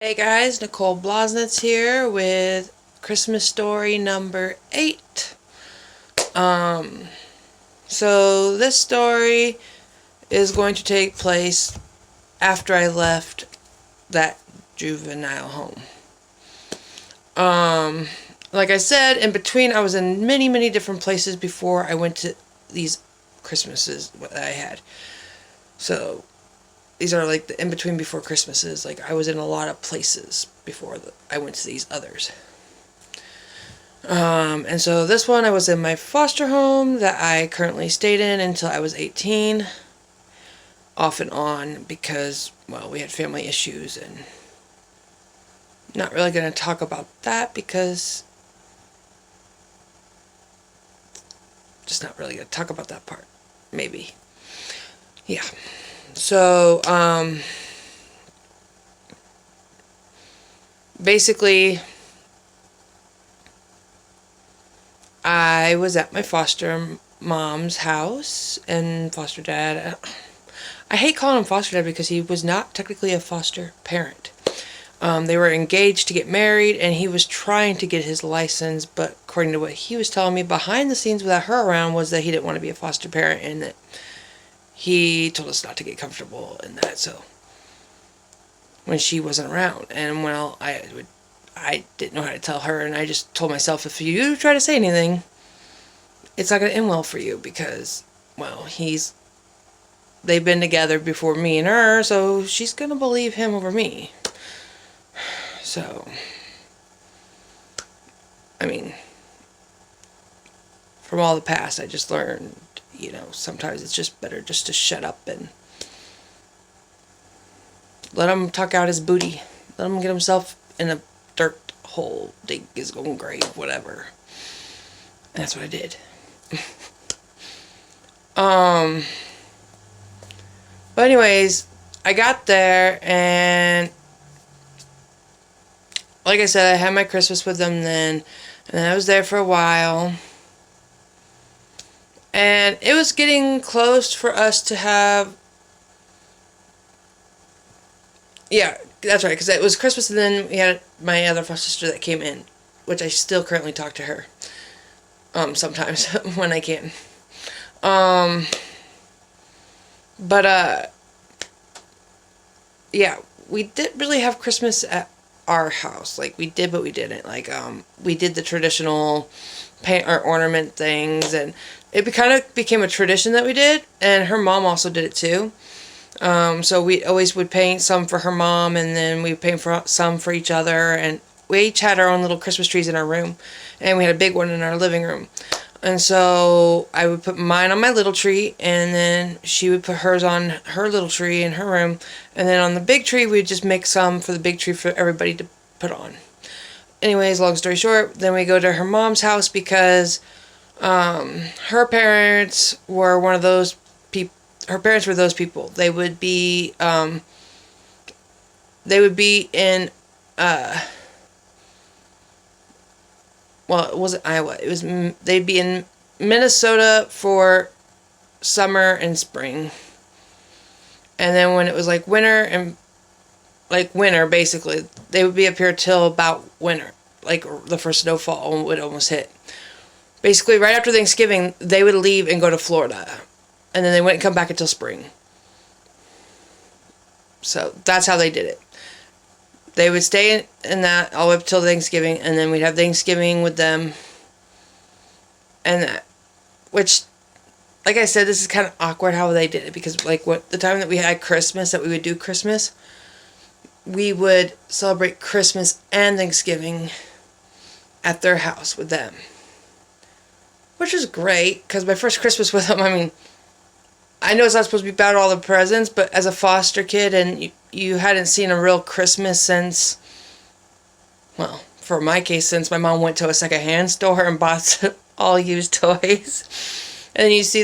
Hey guys, Nicole Blosnitz here with Christmas story number 8. Um, so this story is going to take place after I left that juvenile home. Like I said, in between I was in many different places before I went to these Christmases that I had. So these are like the in between before Christmases. Like I was in a lot of places before I went to these others. And so this one I was in my foster home that I currently stayed in until I was 18, off and on because, well, we had family issues, and not really going to talk about that because just not really going to talk about that part. Maybe. Yeah. So, basically, I was at my foster mom's house and foster dad. I hate calling him foster dad because he was not technically a foster parent. They were engaged to get married, and he was trying to get his license, but according to what he was telling me behind the scenes without her around was that he didn't want to be a foster parent, and that he told us not to get comfortable in that, so when she wasn't around. And well, I didn't know how to tell her, and I just told myself, if you try to say anything, it's not going to end well for you because, well, they've been together before me and her, so she's going to believe him over me. So, I mean, from all the past, I just learned, sometimes it's just better just to shut up and let him tuck out his booty. Let him get himself in a dirt hole, dig his own grave, whatever. And that's what I did. But anyways, I got there, and like I said, I had my Christmas with them then, and I was there for a while. And it was getting close for us to have... Yeah, that's right, because it was Christmas, and then we had my other foster sister that came in, which I still currently talk to her. Sometimes, when I can. But, yeah, we didn't really have Christmas at our house. Like, we did, but we didn't. Like, we did the traditional paint or ornament things, and it kind of became a tradition that we did, and her mom also did it too. So we always would paint some for her mom, and then we paint some for each other, and we each had our own little Christmas trees in our room, and we had a big one in our living room. And so I would put mine on my little tree, and then she would put hers on her little tree in her room, and then on the big tree we'd just make some for the big tree for everybody to put on. Anyways, long story short, then we go to her mom's house because her parents were one of those people. Her parents were those people. They would be in well, it wasn't Iowa. They'd be in Minnesota for summer and spring. And then when it was like winter basically, they would be up here till about winter. Like the first snowfall would almost hit. Basically right after Thanksgiving, they would leave and go to Florida. And then they wouldn't come back until spring. So that's how they did it. They would stay in that all the way up till Thanksgiving, and then we'd have Thanksgiving with them. And that, which, like I said, this is kind of awkward how they did it, because like the time that we had Christmas, that we would do Christmas, we would celebrate Christmas and Thanksgiving at their house with them. Which is great, because my first Christmas with them, I mean, I know it's not supposed to be about all the presents, but as a foster kid, and you hadn't seen a real Christmas since, well, for my case, since my mom went to a secondhand store and bought all used toys. And then you see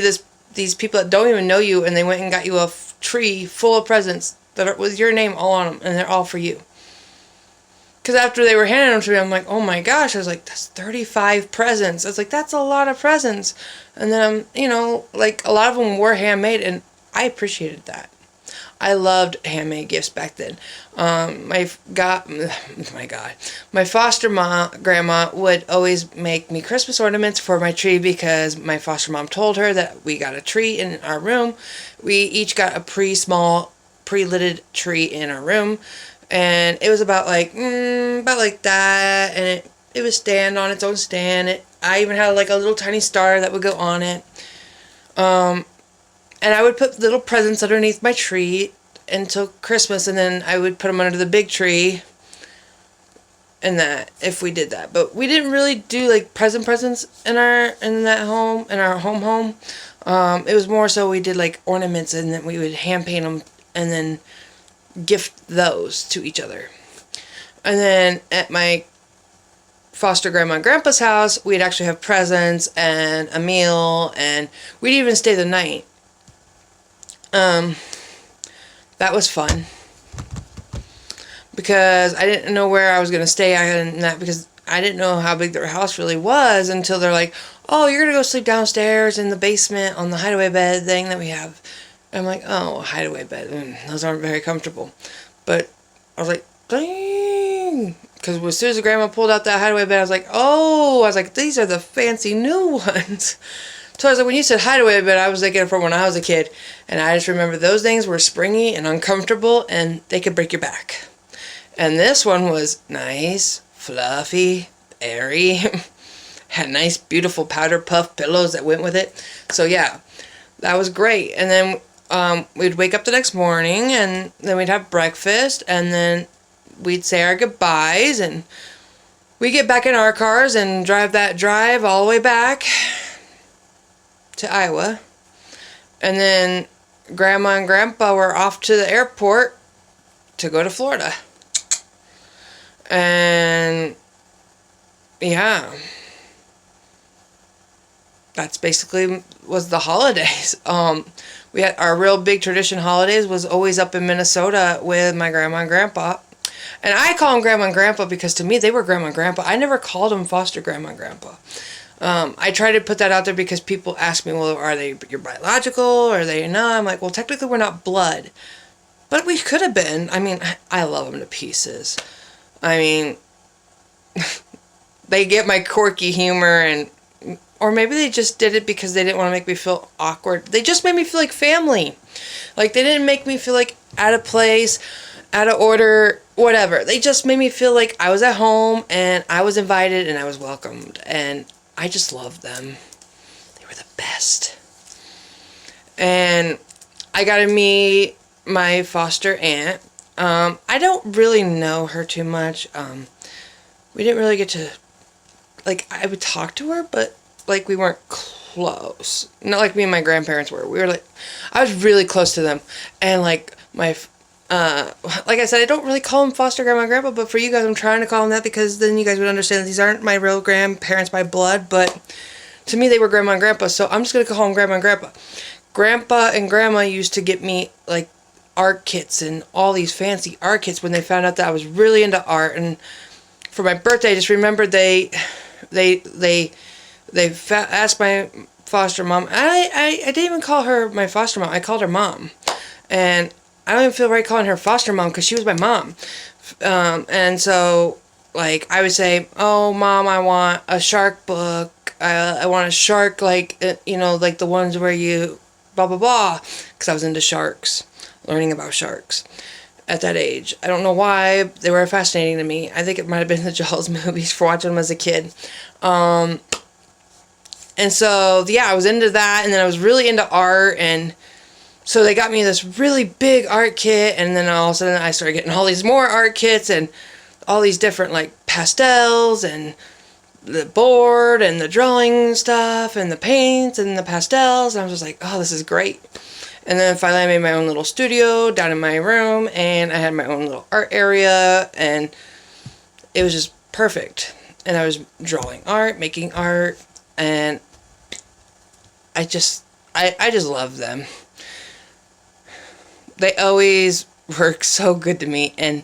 these people that don't even know you, and they went and got you a tree full of presents that are with your name all on them, and they're all for you. Because after they were handing them to me, I'm like, oh my gosh, I was like, that's 35 presents. I was like, that's a lot of presents. And then, like, a lot of them were handmade, and I appreciated that. I loved handmade gifts back then. My foster mom, grandma, would always make me Christmas ornaments for my tree because my foster mom told her that we got a tree in our room. We each got a pre-lighted tree in our room, and it was about like that, and it would stand on its own stand. I even had like a little tiny star that would go on it. And I would put little presents underneath my tree until Christmas, and then I would put them under the big tree. And that, if we did that, but we didn't really do like presents in our home. It was more so we did like ornaments, and then we would hand paint them and then gift those to each other. And then at my foster grandma and grandpa's house, we'd actually have presents and a meal, and we'd even stay the night. That was fun because I didn't know where I was going to stay. Because I didn't know how big their house really was until they're like, oh, you're going to go sleep downstairs in the basement on the hideaway bed thing that we have. And I'm like, oh, hideaway bed. Those aren't very comfortable. But I was like, dang. Because as soon as the grandma pulled out that hideaway bed, I was like, these are the fancy new ones. So I was like, when you said hideaway bed, I was thinking from when I was a kid. And I just remember those things were springy and uncomfortable, and they could break your back. And this one was nice, fluffy, airy. Had nice, beautiful powder puff pillows that went with it. So yeah, that was great. And then we'd wake up the next morning, and then we'd have breakfast, and then we'd say our goodbyes, and we'd get back in our cars and drive that drive all the way back to Iowa. And then Grandma and Grandpa were off to the airport to go to Florida. And yeah, that's basically was the holidays. We had our real big tradition holidays was always up in Minnesota with my grandma and grandpa. And I call them grandma and grandpa because to me they were grandma and grandpa. I never called them foster grandma and grandpa. I try to put that out there because people ask me, well, are they your biological? Are they not? I'm like, well, technically we're not blood. But we could have been. I mean, I love them to pieces. I mean, they get my quirky humor, or maybe they just did it because they didn't want to make me feel awkward. They just made me feel like family. Like, they didn't make me feel like out of place, out of order, whatever. They just made me feel like I was at home and I was invited and I was welcomed. And I just loved them. They were the best. And I got to meet my foster aunt. I don't really know her too much. We didn't really get to, like, I would talk to her, but, like, we weren't close. Not like me and my grandparents were. We were, like, I was really close to them. And, like, like I said, I don't really call them foster grandma and grandpa, but for you guys, I'm trying to call them that because then you guys would understand that these aren't my real grandparents by blood, but to me, they were grandma and grandpa, so I'm just going to call them grandma and grandpa. Grandpa and grandma used to get me, like, art kits and all these fancy art kits when they found out that I was really into art. And for my birthday, I just remembered they asked my foster mom. I didn't even call her my foster mom. I called her mom. And I don't even feel right calling her foster mom because she was my mom. And so, like, I would say, oh, Mom, I want a shark book. I want a shark, like, like the ones where you blah, blah, blah. Because I was into sharks, learning about sharks at that age. I don't know why. They were fascinating to me. I think it might have been the Jaws movies for watching them as a kid. And so, yeah, I was into that. And then I was really into art. And so they got me this really big art kit, and then all of a sudden I started getting all these more art kits and all these different, like, pastels and the board and the drawing stuff and the paints and the pastels. And I was just like, oh, this is great. And then finally I made my own little studio down in my room, and I had my own little art area, and it was just perfect. And I was drawing art, making art, and I just love them. They always were so good to me, and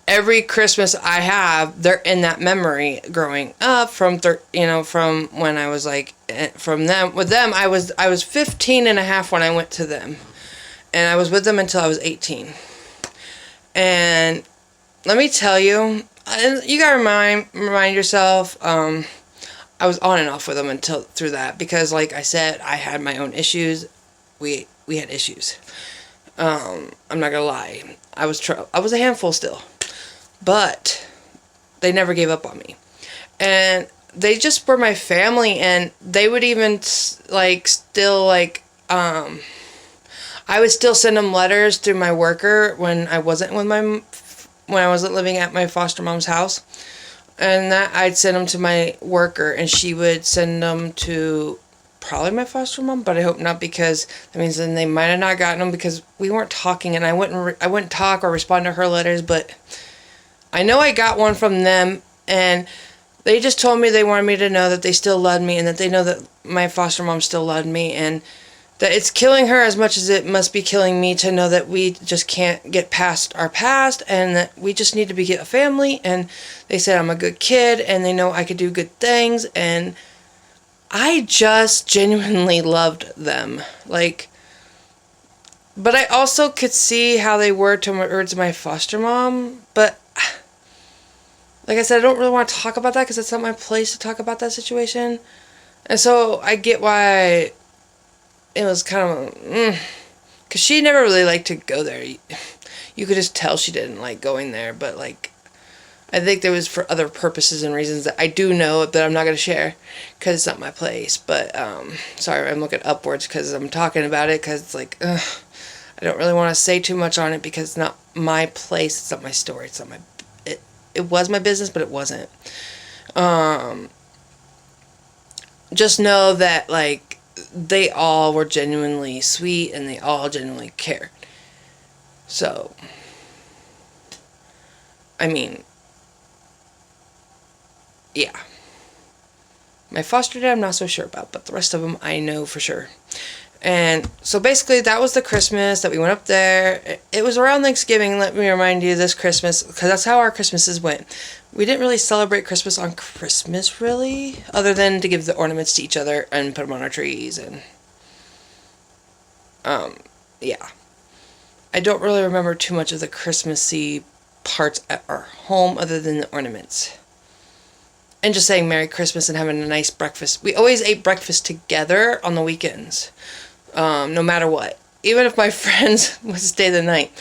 every Christmas I have, they're in that memory growing up from when I was like, with them, I was 15 and a half when I went to them. And I was with them until I was 18. And let me tell you, and you gotta remind yourself, I was on and off with them until through that, because like I said, I had my own issues. We had issues. I'm not gonna lie. I was a handful still, but they never gave up on me, and they just were my family. And they would even I would still send them letters through my worker when I wasn't living at my foster mom's house, and that I'd send them to my worker, and she would send them to probably my foster mom, but I hope not, because that means then they might have not gotten them, because we weren't talking, and I wouldn't talk or respond to her letters. But I know I got one from them, and they just told me they wanted me to know that they still loved me, and that they know that my foster mom still loved me, and that it's killing her as much as it must be killing me to know that we just can't get past our past, and that we just need to be a family. And they said I'm a good kid, and they know I could do good things, and I just genuinely loved them. Like, but I also could see how they were towards my foster mom. But like I said, I don't really want to talk about that, because it's not my place to talk about that situation. And so I get why it was kind of, because she never really liked to go there. You could just tell she didn't like going there. But like, I think there was for other purposes and reasons that I do know that I'm not going to share, because it's not my place. But sorry, I'm looking upwards because I'm talking about it, because it's like, I don't really want to say too much on it, because it's not my place. It's not my story. It's not my. It was my business, but it wasn't. Just know that like they all were genuinely sweet, and they all genuinely cared. So, I mean, yeah. My foster dad I'm not so sure about, but the rest of them I know for sure. And so basically that was the Christmas that we went up there. It was around Thanksgiving, let me remind you, this Christmas, because that's how our Christmases went. We didn't really celebrate Christmas on Christmas, really, other than to give the ornaments to each other and put them on our trees. And yeah, I don't really remember too much of the Christmassy parts at our home other than the ornaments. And just saying Merry Christmas and having a nice breakfast. We always ate breakfast together on the weekends, no matter what. Even if my friends would stay the night,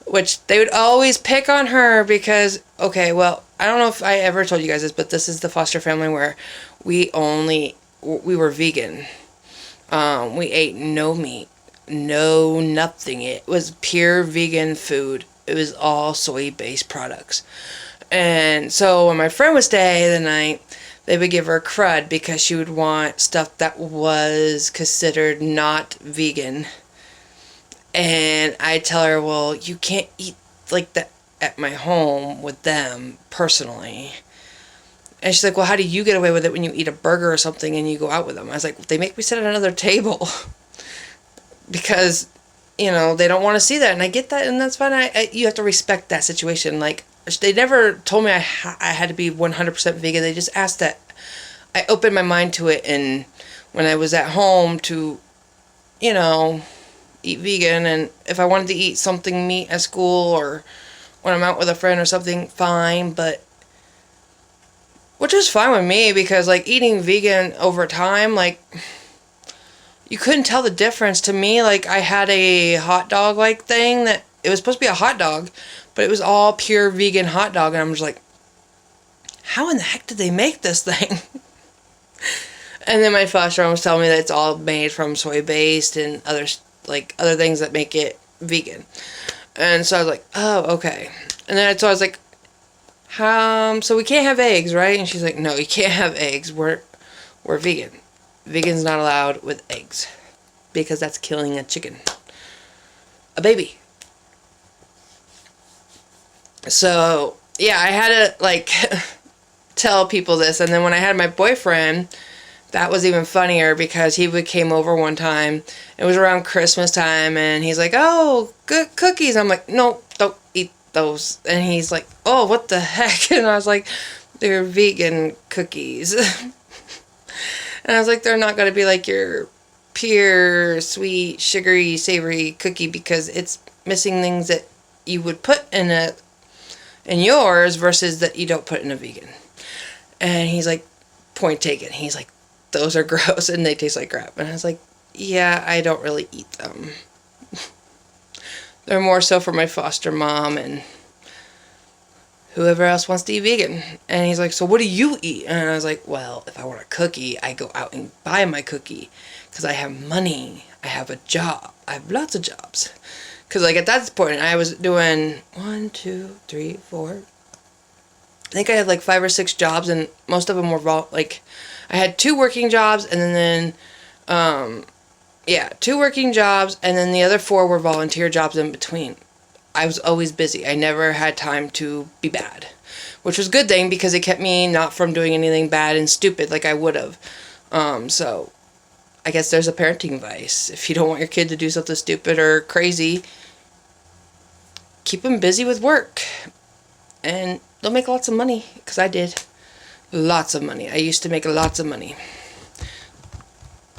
which they would always pick on her because, okay, well, I don't know if I ever told you guys this, but this is the foster family where we were vegan. We ate no meat, no nothing. It was pure vegan food. It was all soy-based products. And so when my friend would stay the night, they would give her crud because she would want stuff that was considered not vegan. And I'd tell her, well, you can't eat like that at my home with them personally. And she's like, well, how do you get away with it when you eat a burger or something and you go out with them? I was like, they make me sit at another table because, you know, they don't want to see that. And I get that, and that's fine. You have to respect that situation. Like, they never told me I had to be 100% vegan. They just asked that I opened my mind to it, and when I was at home to, you know, eat vegan, and if I wanted to eat something meat at school or when I'm out with a friend or something, fine, but which is fine with me, because like eating vegan over time, like you couldn't tell the difference to me. Like I had a hot dog like thing that it was supposed to be a hot dog, but it was all pure vegan hot dog, and I'm just like, how in the heck did they make this thing? And then my foster mom was telling me that it's all made from soy based and other things that make it vegan. And so I was like, oh, okay. And then I was like, so we can't have eggs, right? And she's like, no, you can't have eggs. We're vegan. Vegan's not allowed with eggs because that's killing a chicken, a baby. So yeah, I had to like tell people this. And then when I had my boyfriend, that was even funnier because he came over one time. It was around Christmas time, and he's like, oh, good cookies. I'm like, no, don't eat those. And he's like, oh, what the heck? And I was like, they're vegan cookies. And I was like, they're not going to be like your pure, sweet, sugary, savory cookie because it's missing things that you would put in yours versus that you don't put in a vegan. And he's like, point taken. He's like, those are gross and they taste like crap. And I was like, yeah, I don't really eat them. They're more so for my foster mom and whoever else wants to eat vegan. And he's like, so what do you eat? And I was like, well, if I want a cookie, I go out and buy my cookie because I have money. I have a job. I have lots of jobs. Because like at that point, I was doing 1, 2, 3, 4. I think I had like 5 or 6 jobs, and most of them were I had 2 working jobs, and then 2 working jobs, and then the other 4 were volunteer jobs in between. I was always busy. I never had time to be bad, which was a good thing because it kept me not from doing anything bad and stupid like I would have. So I guess there's a parenting advice. If you don't want your kid to do something stupid or crazy, keep them busy with work. And they'll make lots of money, because I did. Lots of money. I used to make lots of money.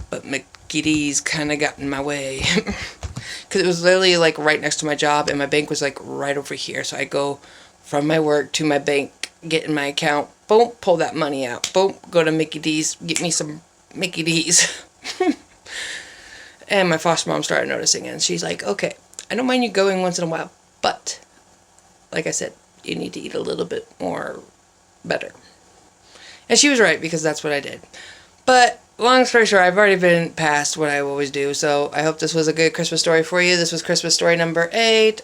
But Mickey D's kind of got in my way. Because it was literally like right next to my job, and my bank was like right over here. So I go from my work to my bank, get in my account, boom, pull that money out, boom, go to Mickey D's, get me some Mickey D's. And my foster mom started noticing, and she's like, okay, I don't mind you going once in a while, but like I said, you need to eat a little bit more better. And she was right, because that's what I did. But long story short, I've already been past what I always do, so I hope this was a good Christmas story for you. This was Christmas story number 8.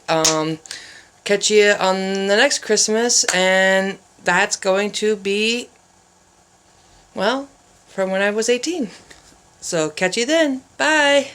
Catch you on the next Christmas, and that's going to be, well, from when I was 18. So catch you then. Bye.